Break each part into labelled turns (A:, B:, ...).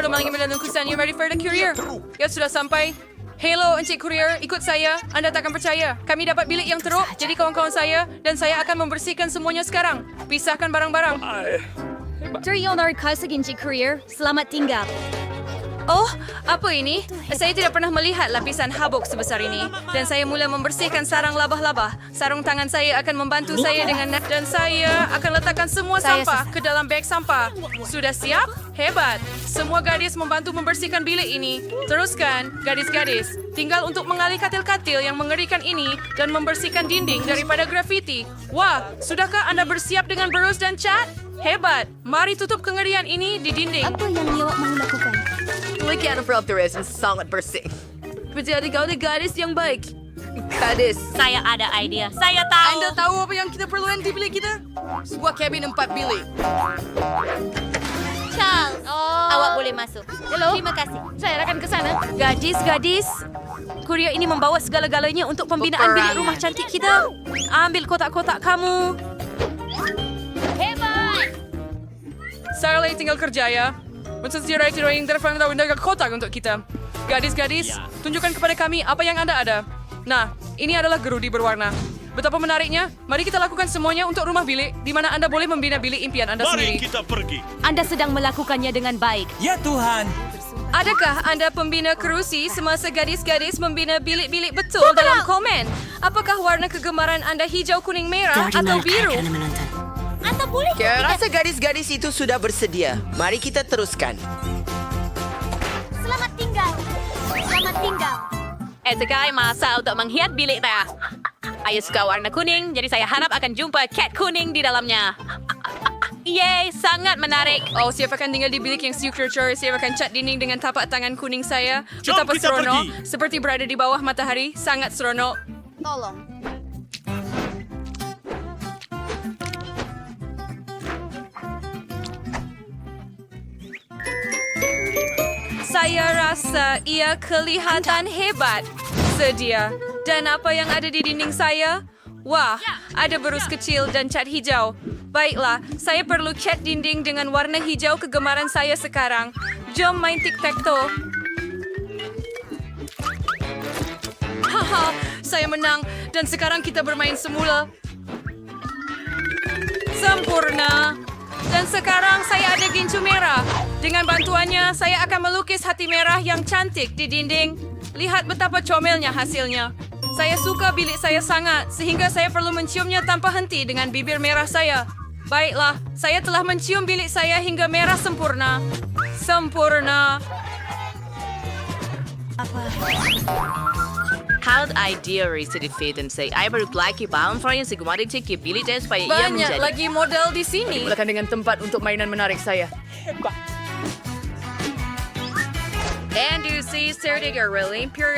A: perlu mengambil lukisan. You ready for the courier? Ya, sudah sampai. Hello, Encik Courier. Ikut saya. Anda takkan percaya. Kami dapat bilik yang teruk. Jadi kawan-kawan saya dan saya akan membersihkan semuanya sekarang. Pisahkan barang-barang.
B: Terima kasih, Encik Courier. Selamat tinggal.
A: Oh, apa ini? Saya tidak pernah melihat lapisan habuk sebesar ini. Dan saya mula membersihkan sarang labah-labah. Sarung tangan saya akan membantu saya dengan dan saya akan letakkan semua sampah ke dalam beg sampah. Sudah siap? Hebat. Semua gadis membantu membersihkan bilik ini. Teruskan, gadis-gadis. Tinggal untuk mengalih katil-katil yang mengerikan ini dan membersihkan dinding daripada grafiti. Wah, sudahkah Anda bersiap dengan berus dan cat? Hebat. Mari tutup kengerian ini di dinding.
B: Apa yang Nyewa mau lakukan?
C: Lihat Fronters yang sangat bersih.
A: Menjadi kau gadis yang baik.
C: Gadis.
B: Saya ada ide. Saya tahu.
A: Anda tahu apa yang kita perlukan di bilik kita? Sebuah kabin 4 bilik.
B: Charles, awak boleh masuk.
A: Hello.
B: Terima kasih.
A: Saya akan ke sana. Gadis-gadis, Korea ini membawa segala-galanya untuk pembinaan bilik rumah cantik kita. Ambil kotak-kotak kamu.
B: Hebat!
A: Saya lagi tinggal kerja ya. Mensesuaikan yang telepon atau menjaga kotak untuk kita. Gadis-gadis, tunjukkan kepada kami apa yang Anda ada. Nah, ini adalah gerudi berwarna. Betapa menariknya. Mari kita lakukan semuanya untuk rumah bilik, di mana Anda boleh membina bilik impian Anda
D: Mari
A: sendiri.
D: kita pergi.
B: Anda sedang melakukannya dengan baik.
E: Ya Tuhan.
A: Adakah Anda pembina kerusi semasa gadis-gadis membina bilik-bilik betul dalam komen? Apakah warna kegemaran Anda hijau, kuning, merah atau biru?
B: Anda boleh
C: Saya rasa gadis-gadis itu sudah bersedia. Mari kita teruskan.
B: Selamat tinggal. Selamat tinggal.
F: Sekarang masa untuk menghias bilik saya. Saya suka warna kuning, jadi saya harap akan jumpa cat kuning di dalamnya. Yeay, sangat menarik.
A: Oh, siapa akan tinggal di bilik yang signature? Siapa akan cat dinding dengan tapak tangan kuning saya?
D: Jom
A: Betapa
D: kita
A: seronok.
D: pergi.
A: Seperti berada di bawah matahari. Sangat seronok.
B: Tolong.
A: Saya rasa ia kelihatan hebat. Sedia. Dan apa yang ada di dinding saya? Wah, ada berus kecil dan cat hijau. Baiklah, saya perlu cat dinding dengan warna hijau kegemaran saya sekarang. Jom main tic-tac-toe. Haha, saya menang. Dan sekarang kita bermain semula. Sempurna. Dan sekarang saya ada gincu merah. Dengan bantuannya, saya akan melukis hati merah yang cantik di dinding. Lihat betapa comelnya hasilnya. Saya suka bilik saya sangat, sehingga saya perlu menciumnya tanpa henti dengan bibir merah saya. Baiklah, saya telah mencium bilik saya hingga merah sempurna. Sempurna.
F: Hal idea is defeat and say, I would like you bound for you sigmatic check your bilik test supaya ia
A: Banyak
F: menjadi.
A: lagi model di sini. Mulakan dengan tempat untuk mainan menarik saya. And you see, Sarah really pure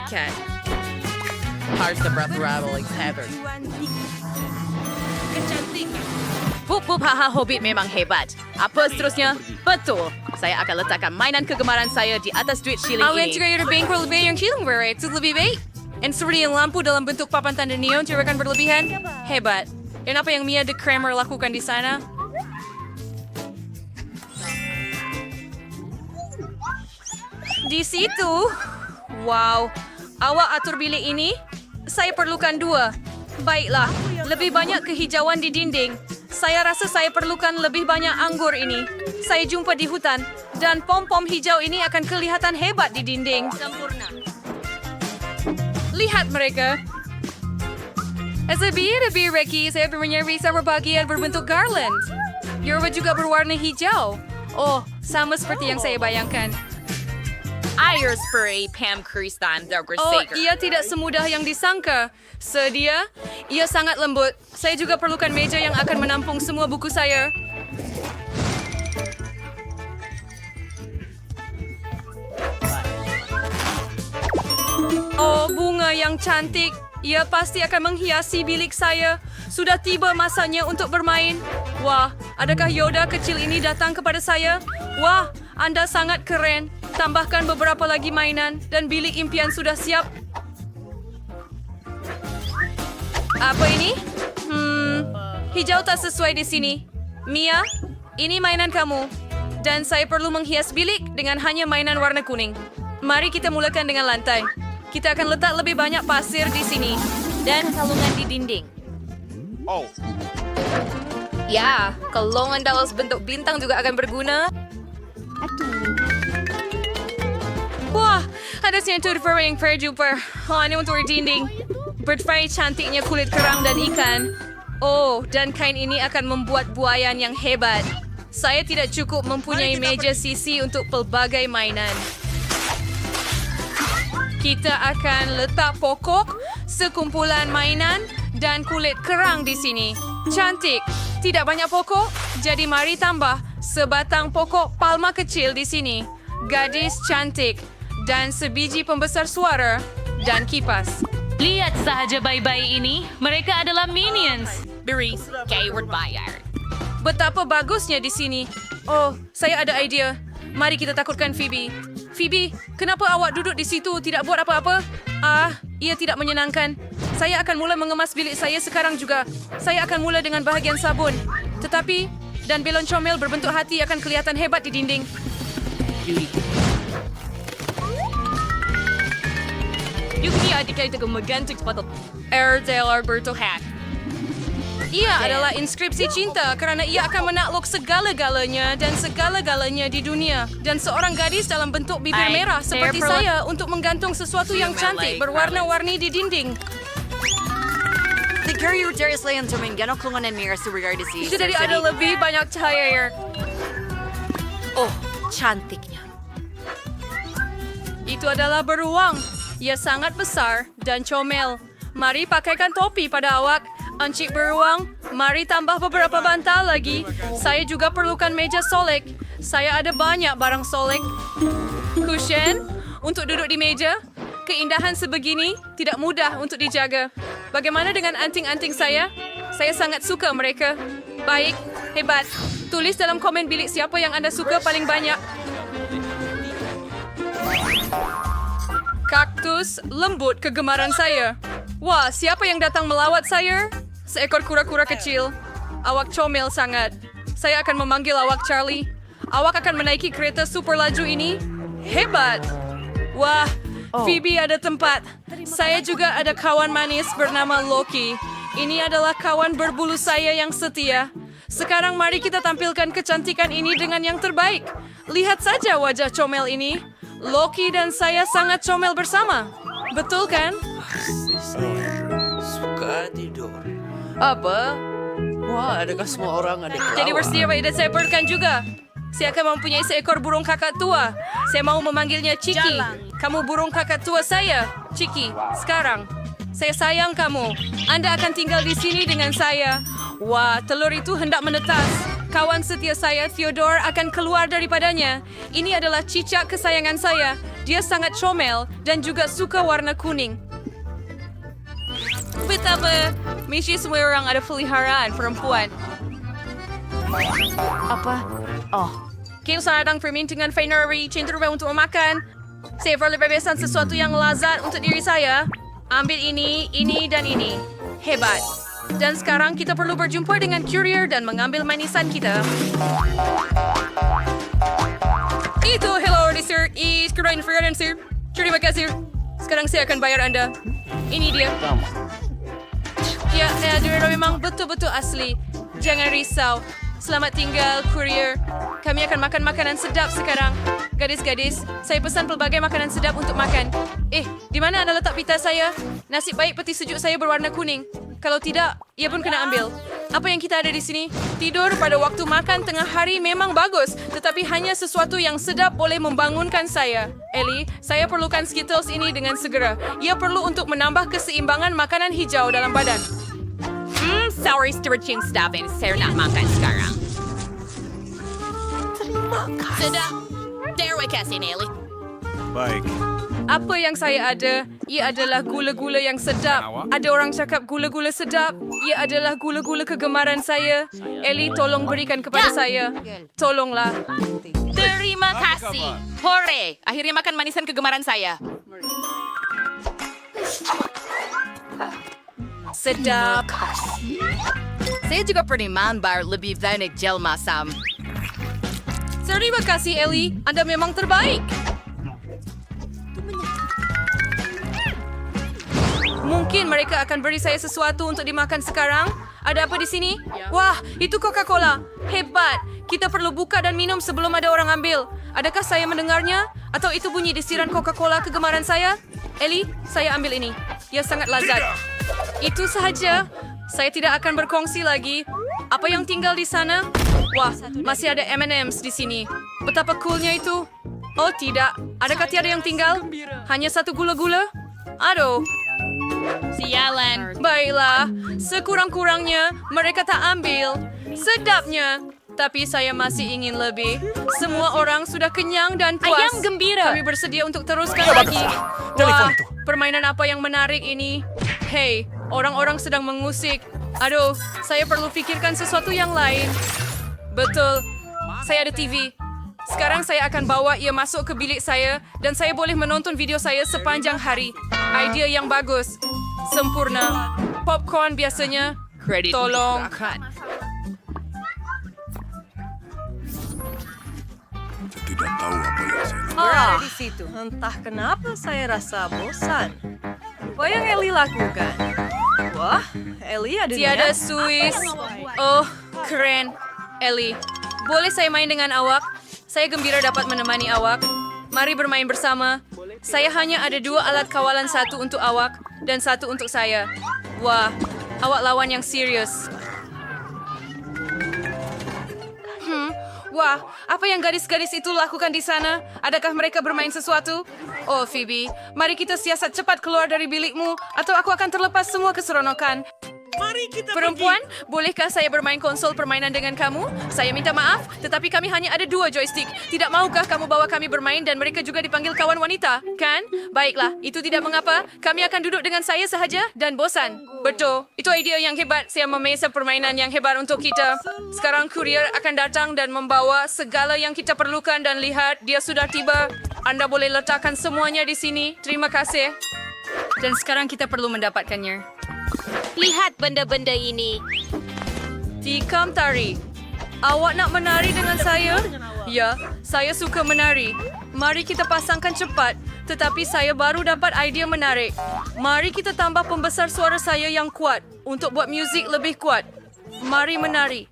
A: cat.
C: Hearts the breath rattling heaven.
F: Pup pup haha hobbit memang hebat. Apa seterusnya? Betul. Saya akan letakkan mainan kegemaran saya di atas duit shilling
A: Awan
F: ini.
A: juga ada bengkel lebih yang hilang itu lebih baik. Dan seperti yang lampu dalam bentuk papan tanda neon juga kan berlebihan. Hebat. Dan apa yang Mia the Kramer lakukan di sana? Di situ. Wow. Awak atur bilik ini? Saya perlukan 2. Baiklah, lebih banyak kehijauan di dinding. Saya rasa saya perlukan lebih banyak anggur ini. Saya jumpa di hutan. Dan pom-pom hijau ini akan kelihatan hebat di dinding. Sempurna. Lihat mereka. Lebih Ricky, saya menyervis bagian berbentuk garland. Yorba juga berwarna hijau. Oh, sama seperti yang saya bayangkan.
F: Air spray Pam Kristan Dr.
A: Oh,
F: Sager.
A: ia tidak semudah yang disangka. Sedia? Ia sangat lembut. Saya juga perlukan meja yang akan menampung semua buku saya. Oh, bunga yang cantik. Ia pasti akan menghiasi bilik saya. Sudah tiba masanya untuk bermain. Wah, adakah Yoda kecil ini datang kepada saya? Wah, Anda sangat keren. Tambahkan beberapa lagi mainan dan bilik impian sudah siap. Apa ini? Hijau tak sesuai di sini. Mia, ini mainan kamu. Dan saya perlu menghias bilik dengan hanya mainan warna kuning. Mari kita mulakan dengan lantai. Kita akan letak lebih banyak pasir di sini.
F: Dan kalungan di dinding.
A: Ya, kalungan dalam bentuk bintang juga akan berguna. Wah, ada sentur fur yang jumper. Oh, ini untuk dinding. Berfai cantiknya kulit kerang dan ikan. Oh, dan kain ini akan membuat buayan yang hebat. Saya tidak cukup mempunyai meja sisi untuk pelbagai mainan. Kita akan letak pokok, sekumpulan mainan, dan kulit kerang di sini. Cantik. Tidak banyak pokok, jadi mari tambah sebatang pokok palma kecil di sini. Gadis cantik. Dan sebiji pembesar suara. Dan kipas.
D: Lihat sahaja bayi-bayi ini, mereka adalah minions.
F: Beris, keyword bayar.
A: Betapa bagusnya di sini. Oh, saya ada idea. Mari kita takutkan Phoebe. Phoebe, kenapa awak duduk di situ tidak buat apa-apa? Ia tidak menyenangkan. Saya akan mula mengemas bilik saya sekarang juga. Saya akan mula dengan bahagian sabun. Tetapi, dan belon comel berbentuk hati akan kelihatan hebat di dinding.
F: Yuki adik itu menggantung sepatu.
A: Airedale Alberto Hack. Ia adalah inskripsi cinta kerana ia akan menakluk segala-galanya dan segala-galanya di dunia. Dan seorang gadis dalam bentuk bibir merah seperti saya untuk menggantung sesuatu yang cantik berwarna-warni di dinding. Jadi ada lebih banyak cahaya.
F: Oh, cantiknya.
A: Itu adalah beruang. Ia sangat besar dan comel. Mari pakaikan topi pada awak. Encik beruang, mari tambah beberapa bantal lagi. Saya juga perlukan meja solek. Saya ada banyak barang solek. Cushion untuk duduk di meja. Keindahan sebegini tidak mudah untuk dijaga. Bagaimana dengan anting-anting saya? Saya sangat suka mereka. Baik, hebat. Tulis dalam komen bilik siapa yang Anda suka paling banyak. Kaktus lembut kegemaran saya. Wah, siapa yang datang melawat saya? Seekor kura-kura kecil. Awak comel sangat. Saya akan memanggil awak Charlie. Awak akan menaiki kereta super laju ini. Hebat. Wah, Phoebe ada tempat. Saya juga ada kawan manis bernama Loki. Ini adalah kawan berbulu saya yang setia. Sekarang mari kita tampilkan kecantikan ini dengan yang terbaik. Lihat saja wajah comel ini. Loki dan saya sangat comel bersama. Betul kan?
C: Suka tidur. Apa? Wah, adakah semua orang ada
A: Jadi bersedia baik dan saya perlukan juga. Saya akan mempunyai seekor burung kakak tua. Saya mau memanggilnya Ciki. Kamu burung kakak tua saya, Ciki. Sekarang, saya sayang kamu. Anda akan tinggal di sini dengan saya. Wah, telur itu hendak menetas. Kawan setia saya, Theodore, akan keluar daripadanya. Ini adalah cicak kesayangan saya. Dia sangat comel dan juga suka warna kuning. Betapa, mesti semua orang ada peliharaan perempuan.
F: Apa? Oh,
A: Kita sedang permintaan Fainery cenderung untuk memakan. Saya perlu bebesan sesuatu yang lazat untuk diri saya. Ambil ini, dan ini. Hebat. Dan sekarang kita perlu berjumpa dengan courier dan mengambil manisan kita. Itu, hello, sir. Sekarang Ferdinand, sir. Terima kasih. Sekarang saya akan bayar Anda. Ini dia. Ya, dia memang betul-betul asli. Jangan risau. Selamat tinggal, courier. Kami akan makan makanan sedap sekarang. Gadis-gadis, saya pesan pelbagai makanan sedap untuk makan. Di mana Anda letak pita saya? Nasib baik peti sejuk saya berwarna kuning. Kalau tidak, ia pun kena ambil. Apa yang kita ada di sini? Tidur pada waktu makan tengah hari memang bagus, tetapi hanya sesuatu yang sedap boleh membangunkan saya. Ellie, saya perlukan Skittles ini dengan segera. Ia perlu untuk menambah keseimbangan makanan hijau dalam badan.
F: sorry stretching stuffing. Saya nak makan sekarang. Sudah. Terima kasih, Nelly.
E: Baik.
A: Apa yang saya ada, ia adalah gula-gula yang sedap. Ada orang cakap gula-gula sedap. Ia adalah gula-gula kegemaran saya. Ellie, tolong berikan kepada saya. Tolonglah.
F: Terima kasih. Hore! Akhirnya makan manisan kegemaran saya.
A: Sedap.
F: Saya juga pernah mambar lebih banyak gel masam.
A: Terima kasih, Ellie. Anda memang terbaik. Mungkin mereka akan beri saya sesuatu untuk dimakan sekarang. Ada apa di sini? Wah, itu Coca-Cola. Hebat. Kita perlu buka dan minum sebelum ada orang ambil. Adakah saya mendengarnya? Atau itu bunyi desiran Coca-Cola kegemaran saya? Ellie, saya ambil ini. Ia sangat lazat. Itu sahaja. Saya tidak akan berkongsi lagi. Apa yang tinggal di sana? Wah, masih ada M&M's di sini. Betapa coolnya itu. Oh tidak, adakah tiada yang tinggal? Hanya satu gula-gula? Aduh.
D: Sialan.
A: Baiklah, sekurang-kurangnya mereka tak ambil. Sedapnya. Tapi saya masih ingin lebih. Semua orang sudah kenyang dan puas.
F: Ayam gembira.
A: Kami bersedia untuk teruskan lagi. Wah, permainan apa yang menarik ini? Hei, orang-orang sedang mengusik. Aduh, saya perlu pikirkan sesuatu yang lain. Betul, saya ada TV. Sekarang saya akan bawa ia masuk ke bilik saya dan saya boleh menonton video saya sepanjang hari. Idea yang bagus. Sempurna. Popcorn biasanya.
C: Kredit
A: Tolong.
E: Tidak tahu apa yang saya lakukan.
G: Berada di situ. Entah kenapa saya rasa bosan. Apa yang Ellie lakukan? Wah, Ellie ada
A: Tiada
G: niat.
A: Swiss. Oh, keren. Ellie, boleh saya main dengan awak? Saya gembira dapat menemani awak. Mari bermain bersama. Saya hanya ada 2 alat kawalan, satu untuk awak dan satu untuk saya. Wah, awak lawan yang serius. Wah, apa yang gadis-gadis itu lakukan di sana? Adakah mereka bermain sesuatu? Oh, Phoebe, mari kita siasat cepat keluar dari bilikmu, atau aku akan terlepas semua keseronokan. Perempuan, bolehkah saya bermain konsol permainan dengan kamu? Saya minta maaf, tetapi kami hanya ada 2 joystick. Tidak maukah kamu bawa kami bermain dan mereka juga dipanggil kawan wanita? Kan? Baiklah, itu tidak mengapa. Kami akan duduk dengan saya sahaja dan bosan. Betul, itu ide yang hebat. Saya memesan permainan yang hebat untuk kita. Sekarang kurier akan datang dan membawa segala yang kita perlukan dan lihat, dia sudah tiba. Anda boleh letakkan semuanya di sini. Terima kasih. Dan sekarang kita perlu mendapatkannya.
F: Lihat benda-benda ini.
A: Tikam tari. Awak nak menari dengan saya? Ya, saya suka menari. Mari kita pasangkan cepat. Tetapi saya baru dapat idea menarik. Mari kita tambah pembesar suara saya yang kuat untuk buat muzik lebih kuat. Mari menari.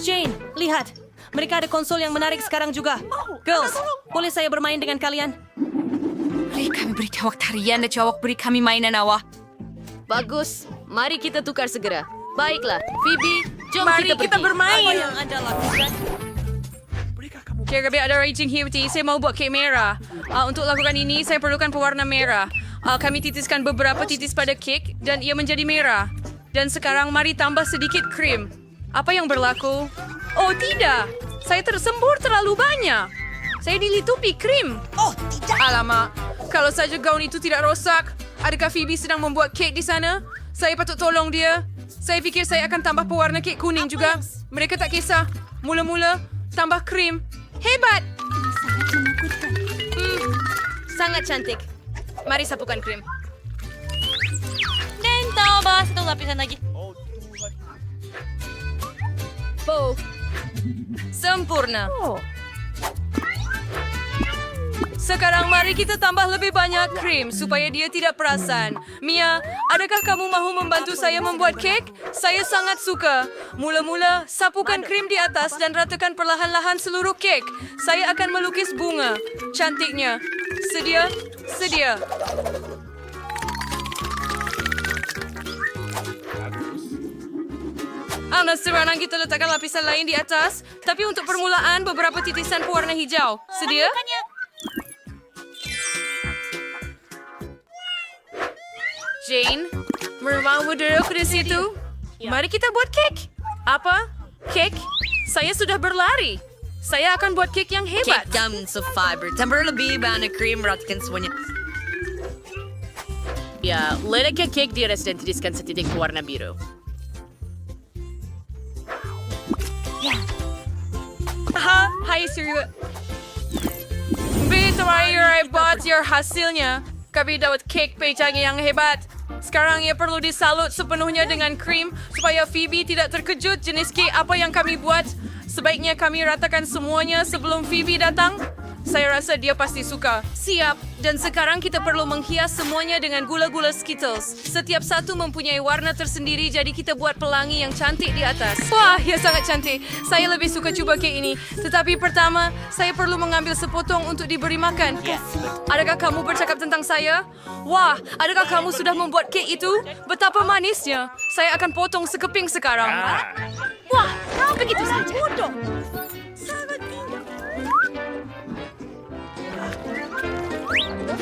G: Jane, lihat. Mereka ada konsol yang menarik sekarang juga. Girls, boleh saya bermain dengan kalian?
A: Beri kami beri awak tarian dan awak beri kami mainan awak.
F: Bagus. Mari kita tukar segera. Baiklah, Phoebe, jom
A: Mari kita
F: pergi.
A: bermain.
G: Apa yang Anda lakukan?
A: Kira kami ada raging Hughie, saya mau buat kek merah. Untuk lakukan ini, saya perlukan pewarna merah. Kami titiskan beberapa titis pada kek dan ia menjadi merah. Dan sekarang mari tambah sedikit krim. Apa yang berlaku? Oh tidak, saya tersembur terlalu banyak. Saya dilitupi krim. Oh tidak. Alamak, kalau saja gaun itu tidak rosak. Adakah Phoebe sedang membuat kek di sana? Saya patut tolong dia. Saya fikir saya akan tambah pewarna kek kuning juga. Mereka tak kisah. Mula-mula, tambah krim. Hebat! Sangat cantik. Mari sapukan krim.
D: Dan tambah 1 lapisan lagi.
A: Oh. Sempurna. Sekarang mari kita tambah lebih banyak krim supaya dia tidak perasan. Mia, adakah kamu mahu membantu saya membuat kek? Saya sangat suka. Mula-mula, sapukan krim di atas dan ratakan perlahan-lahan seluruh kek. Saya akan melukis bunga. Cantiknya. Sedia? Sedia. Sekarang kita letakkan lapisan lain di atas. Tapi untuk permulaan, beberapa titisan pewarna hijau. Sedia? Jane, mau duduk di situ? Mari kita buat kek. Apa? Kek? Saya sudah berlari. Saya akan buat kek yang hebat.
C: Kek dalam sefiber. Tambah lebih banyak krim ratakan semuanya.
F: Ya, letakkan kek di atas dan titiskan setitik warna biru.
A: Hai Surya. Terakhir I bought your hasilnya. Kami dapat cake pejang yang hebat. Sekarang ia perlu disalut sepenuhnya dengan krim supaya Phoebe tidak terkejut jenis kek apa yang kami buat. Sebaiknya kami ratakan semuanya sebelum Phoebe datang. Saya rasa dia pasti suka. Siap. Dan sekarang kita perlu menghias semuanya dengan gula-gula Skittles. Setiap satu mempunyai warna tersendiri, jadi kita buat pelangi yang cantik di atas. Wah, ia sangat cantik. Saya lebih suka cuba kek ini. Tetapi pertama, saya perlu mengambil sepotong untuk diberi makan. Adakah kamu bercakap tentang saya? Wah, adakah kamu sudah membuat kek itu? Betapa manisnya. Saya akan potong sekeping sekarang.
B: Wah, kau begitu saja.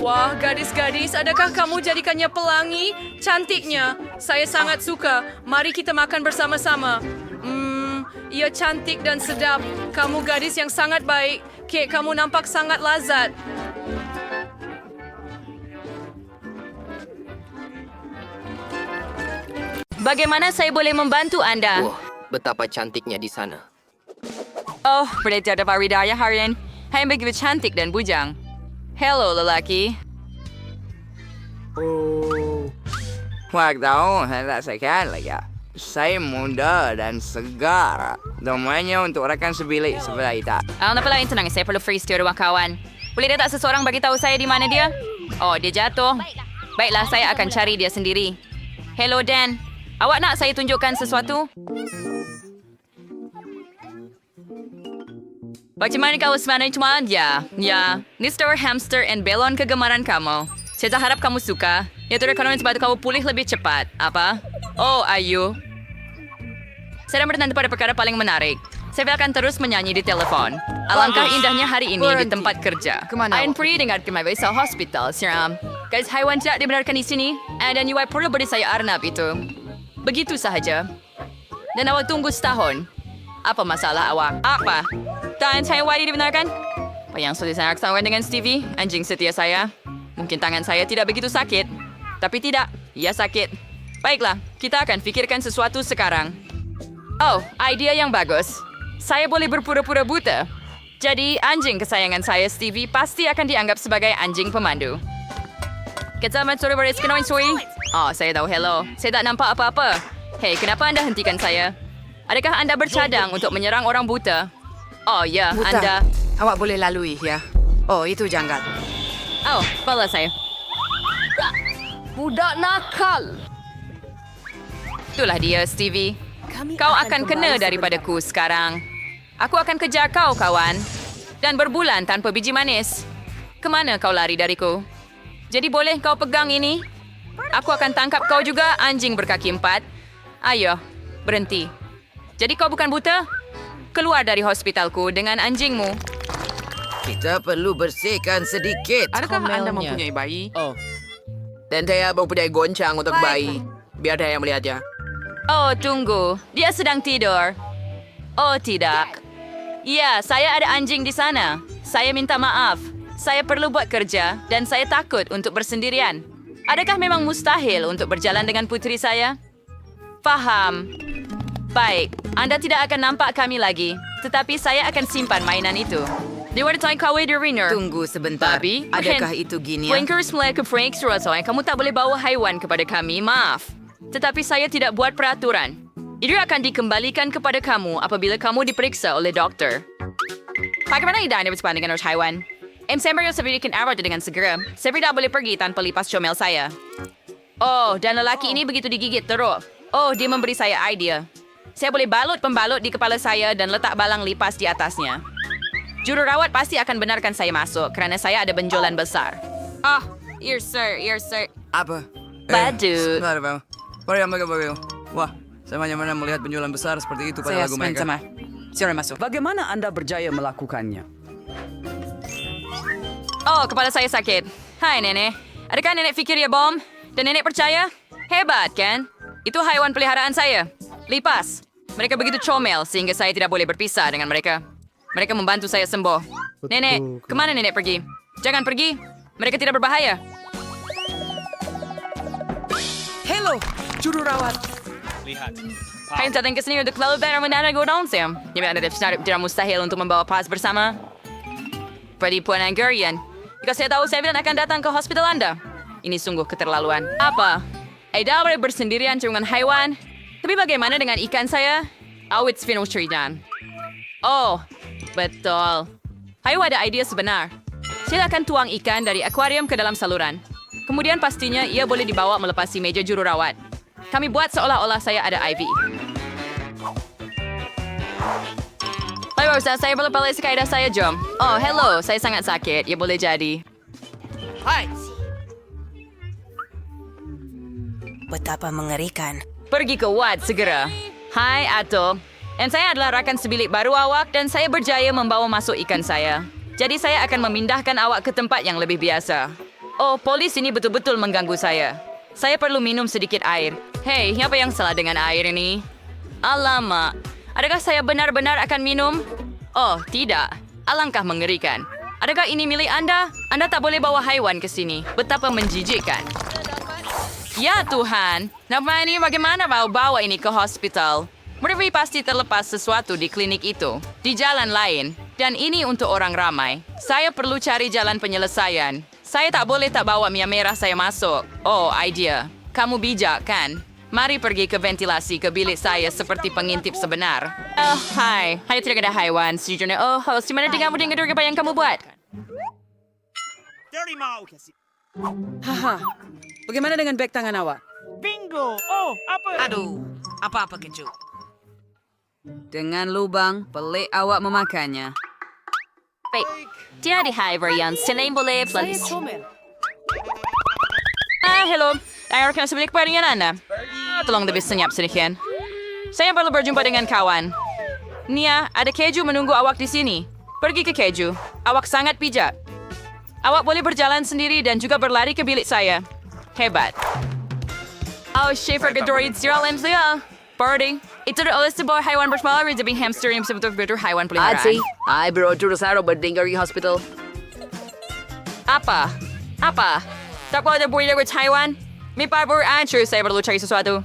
A: Wah, gadis-gadis, adakah kamu jadikannya pelangi? Cantiknya. Saya sangat suka. Mari kita makan bersama-sama. Ia cantik dan sedap. Kamu gadis yang sangat baik. Kek kamu nampak sangat lazat.
F: Bagaimana saya boleh membantu Anda?
H: Wah, betapa cantiknya di sana.
F: Oh, berita ada Faridaya harian. Hai begitu cantik dan bujang. Hello, lelaki.
I: Waktu saya rasakan lagi. Saya muda dan segar. Namanya untuk rekan sebilik sebelah itu.
F: Apa lain tenang, saya perlu freeze di rumah kawan. Boleh tak seseorang bagi tahu saya di mana dia? Oh, dia jatuh. Baiklah, saya akan cari dia sendiri. Hello, Dan. Awak nak saya tunjukkan sesuatu? Bagaimana kau sebenarnya cuma ya, Mr. Hamster and Bellon kegemaran kamu. Saya tak harap kamu suka. Ya terkonon sebab kamu pulih lebih cepat. Apa? Oh, Ayu. Saya bertanya pada perkara paling menarik. Saya akan terus menyanyi di telepon. Alangkah indahnya hari ini di tempat kerja. Ayan peri dengar kembali sa hospital, siram. Guys, haiwan tidak dibenarkan di sini. Dan you perlu beri saya arnab itu. Begitu sahaja. Dan awak tunggu setahun. Apa masalah awak? Apa? Dan saya wadi dibenarkan? Apa yang sudah saya laksanakan dengan Stevie, anjing setia saya? Mungkin tangan saya tidak begitu sakit. Tapi tidak, ia sakit. Baiklah, kita akan pikirkan sesuatu sekarang. Oh, idea yang bagus. Saya boleh berpura-pura buta. Jadi, anjing kesayangan saya, Stevie, pasti akan dianggap sebagai anjing pemandu. Kecaman sore beres kenoin sui. Oh, saya tahu hello. Saya tak nampak apa-apa. Hei, kenapa Anda hentikan saya? Adakah Anda bercadang untuk menyerang orang buta? Oh ya,
C: Buta.
F: Anda...
C: Awak boleh lalui ya. Oh, itu janggal.
F: Oh, kepala saya.
C: Budak nakal.
F: Itulah dia, Stevie. Kau akan kena daripadaku sekarang. Aku akan kejar kau, kawan. Dan berbulan tanpa biji manis. Kemana kau lari dariku? Jadi boleh kau pegang ini? Aku akan tangkap kau juga, anjing berkaki 4. Ayo, berhenti. Jadi kau bukan buta? Keluar dari hospitalku dengan anjingmu.
C: Kita perlu bersihkan sedikit.
I: Adakah Anda
C: komelnya.
I: mempunyai bayi?
C: Oh. Dan saya mempunyai goncang untuk bayi. Biar saya melihatnya.
F: Oh, tunggu. Dia sedang tidur. Oh, tidak. Ya, saya ada anjing di sana. Saya minta maaf. Saya perlu buat kerja dan saya takut untuk bersendirian. Adakah memang mustahil untuk berjalan dengan putri saya? Faham. Baik, Anda tidak akan nampak kami lagi. Tetapi saya akan simpan mainan itu. Di warna kawe di Riner.
C: Tunggu sebentar.
F: Babi,
C: Adakah itu gini?
F: Flankers melakukan Frank Surosoy, kamu tak boleh bawa haiwan kepada kami, maaf. Tetapi saya tidak buat peraturan. Itu akan dikembalikan kepada kamu apabila kamu diperiksa oleh dokter. Bagaimana tidak Anda bersepan dengan haiwan? Saya harus berikan arwah dengan segera. Saya tidak boleh pergi tanpa lipas comel saya. Oh, dan lelaki ini begitu digigit teruk. Oh, dia memberi saya idea. Saya boleh balut pembalut di kepala saya dan letak balang lipas di atasnya. Jururawat pasti akan benarkan saya masuk kerana saya ada benjolan besar. Oh, yes sir.
I: Apa?
F: Badut.
I: Sebentar, Bang. Mari ambil bagiku. Wah, saya mana-mana melihat benjolan besar seperti itu pada lagu mereka.
C: Siapa masuk? Bagaimana Anda berjaya melakukannya?
F: Oh, kepala saya sakit. Hai, Nenek. Adakah Nenek fikir ya bom? Dan Nenek percaya? Hebat, kan? Itu haiwan peliharaan saya. Lipas. Mereka begitu comel sehingga saya tidak boleh berpisah dengan mereka. Mereka membantu saya sembuh. Nenek, kemana Nenek pergi? Jangan pergi. Mereka tidak berbahaya.
C: Hello, juru rawat.
F: Kalian datang ke sini untuk lalu benar menara godong, Sam. Jadi Anda tidak mustahil untuk membawa pas bersama. Penipuan Hungarian. Jika saya tahu, saya akan datang ke hospital Anda. Ini sungguh keterlaluan. Apa? Ada boleh bersendirian dengan haiwan. Tapi bagaimana dengan ikan saya? Oh, it's finished dan. Oh, betul. Ayo ada ide sebenar. Silakan tuang ikan dari akuarium ke dalam saluran. Kemudian pastinya ia boleh dibawa melepasi meja jururawat. Kami buat seolah-olah saya ada Ivy. Ayo, saya boleh balik sekaidah saya, jom. Oh, hello. Saya sangat sakit. Ya boleh jadi.
C: Hai.
J: Betapa mengerikan.
F: Pergi ke Wad segera. Hai, Ato. Dan saya adalah rakan sebilik baru awak dan saya berjaya membawa masuk ikan saya. Jadi saya akan memindahkan awak ke tempat yang lebih biasa. Oh, polis ini betul-betul mengganggu saya. Saya perlu minum sedikit air. Hei, apa yang salah dengan air ini? Alamak, adakah saya benar-benar akan minum? Oh, tidak. Alangkah mengerikan. Adakah ini milik Anda? Anda tak boleh bawa haiwan ke sini. Betapa menjijikkan. Ya Tuhan, nama ini bagaimana mau bawa ini ke hospital? Murphy pasti terlepas sesuatu di klinik itu, di jalan lain. Dan ini untuk orang ramai. Saya perlu cari jalan penyelesaian. Saya tak boleh tak bawa Mia merah saya masuk. Oh, idea. Kamu bijak, kan? Mari pergi ke ventilasi ke bilik saya seperti pengintip sebenar. Oh, hai. Hanya tidak ada haiwan. Sejujurnya, oh, di mana denganmu dengan apa yang kamu buat?
C: Haha. Bagaimana dengan beg tangan awak?
J: Aduh, apa-apa keju.
C: Dengan lubang, pelik awak memakannya.
F: Baik. Dia di Hiver yang selain boleh plus. Hello. Saya akan sebelik dengan Anda. Tolong lebih senyap sedikit. Saya perlu berjumpa dengan kawan. Nia, ada keju menunggu awak di sini. Pergi ke keju. Awak sangat bijak. Awak boleh berjalan sendiri dan juga berlari ke bilik saya. Hebat. Oh, Schaefer Gedroid Zero Lemsia. Birding. Itu adalah sebuah haiwan bersmalah dari hamster yang betul-betul haiwan peliharaan.
C: Ay, bro, terus berdenggar di hospital.
F: Apa? Tak boleh buat dengan Taiwan? May pabor answer saya perlu cari sesuatu.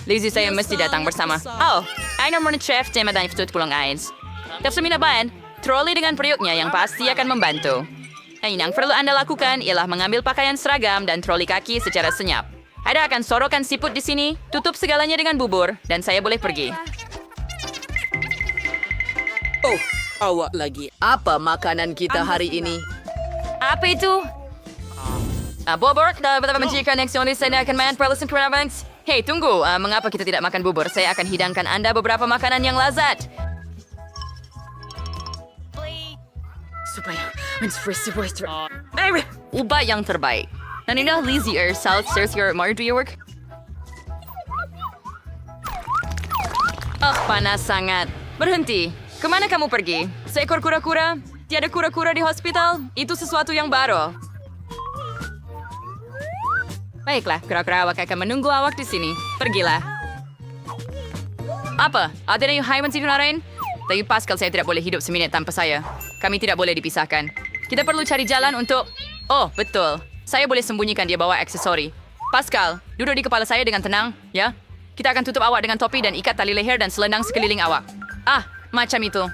F: Lazy saya mesti datang bersama. Oh, ay naman chef tema dan itu pulang ains. Tapos minaban, trolley dengan periuknya yang pasti akan membantu. Yang perlu Anda lakukan ialah mengambil pakaian seragam dan troli kaki secara senyap. Ada akan sorokan siput di sini, tutup segalanya dengan bubur, dan saya boleh pergi.
C: Oh, awak lagi. Apa makanan kita hari ini?
F: Apa itu? Bubur, betapa menjijikan yang saya akan main perlusan pernafasan. Hei, tunggu. Mengapa kita tidak makan bubur? Saya akan hidangkan Anda beberapa makanan yang lazat. Supaya ubah yang terbaik. Dan inilah Lizzie South Cersei Mar do you work? Oh, panas sangat. Berhenti. Kemana kamu pergi? Seekor kura-kura? Tiada kura-kura di hospital? Itu sesuatu yang baru. Baiklah, kura-kura awak akan menunggu awak di sini. Pergilah. Apa? Ada yang haiwan situ lain? Tapi Pascal, saya tidak boleh hidup seminit tanpa saya. Kami tidak boleh dipisahkan. Kita perlu cari jalan untuk... Oh, betul. Saya boleh sembunyikan dia bawa aksesori. Pascal, duduk di kepala saya dengan tenang, ya? Kita akan tutup awak dengan topi dan ikat tali leher dan selendang sekeliling awak. Macam itu.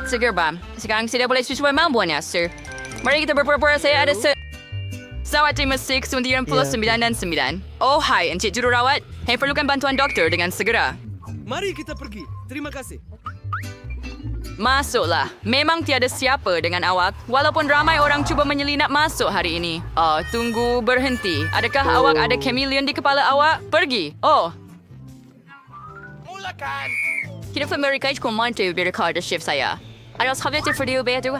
F: Seger, Bam. Sekarang saya boleh sesuai mampuannya, sir. Mari kita berpura-pura saya ada Sawat 569 dan 9. Oh, hai, Encik Jururawat. Saya perlukan bantuan dokter dengan segera.
K: Mari kita pergi. Terima kasih.
F: Masuklah. Memang tiada siapa dengan awak, walaupun ramai orang cuba menyelinap masuk hari ini. Oh, tunggu, berhenti. Adakah awak ada chameleon di kepala awak? Pergi. Oh. Mulakan. Kita familiarize kung mantu dari shift saya. Ada sahabat yang video betul.